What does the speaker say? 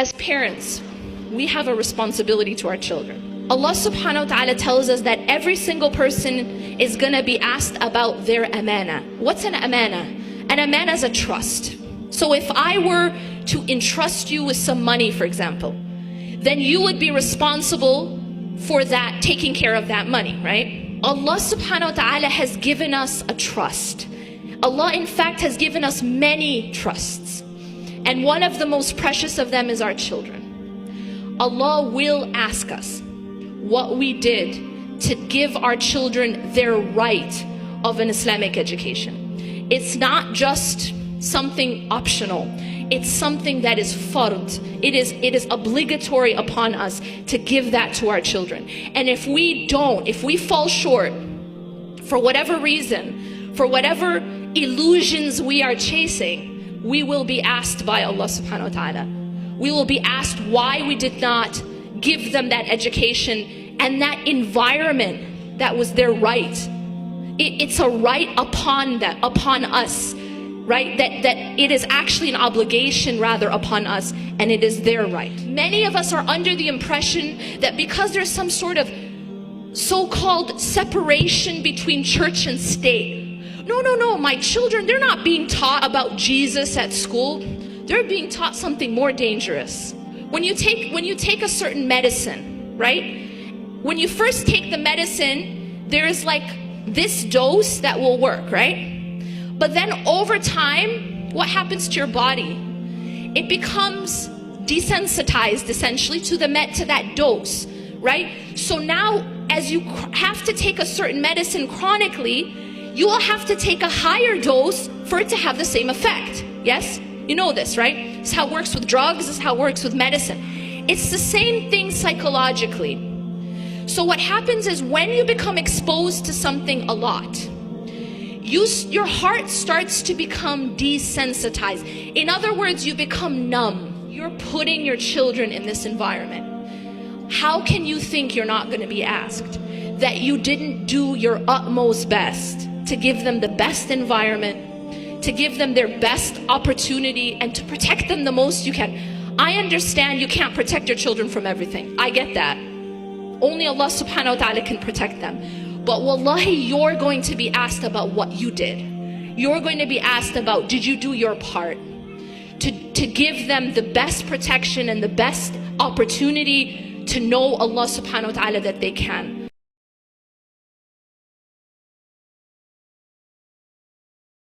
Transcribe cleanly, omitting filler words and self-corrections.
as parents, we have a responsibility to our children. Allah subhanahu wa ta'ala tells us that every single person is going to be asked about their amana. What's an amana? An amana is a trust. So if I were to entrust you with some money, for example, then you would be responsible for that, taking care of that money, right? Allah subhanahu wa ta'ala has given us a trust. Allah in fact has given us many trusts. And one of the most precious of them is our children. Allah will ask us what we did to give our children their right of an Islamic education. It's not just something optional. It's something that is fard. It is obligatory upon us to give that to our children. And if we don't, if we fall short, for whatever reason, for whatever illusions we are chasing, we will be asked by Allah subhanahu wa ta'ala. We will be asked why we did not give them that education and that environment that was their right. It's a right upon us. Right? That it is actually an obligation rather upon us, and it is their right. Many of us are under the impression that because there's some sort of so-called separation between church and state. No, my children, they're not being taught about Jesus at school. They're being taught something more dangerous. When you take a certain medicine, right? When you first take the medicine, there's like this dose that will work, right? But then over time, what happens to your body? It becomes desensitized essentially to that dose, right? So now as you have to take a certain medicine chronically, you will have to take a higher dose for it to have the same effect. Yes? You know this, right? It's how it works with drugs, it's how it works with medicine. It's the same thing psychologically. So what happens is when you become exposed to something a lot, your heart starts to become desensitized. In other words, you become numb. You're putting your children in this environment. How can you think you're not going to be asked? That you didn't do your utmost best to give them the best environment, to give them their best opportunity, and to protect them the most you can. I understand you can't protect your children from everything. I get that. Only Allah subhanahu wa ta'ala can protect them. But wallahi, you're going to be asked about what you did. You're going to be asked about, did you do your part to give them the best protection and the best opportunity to know Allah subhanahu wa ta'ala that they can.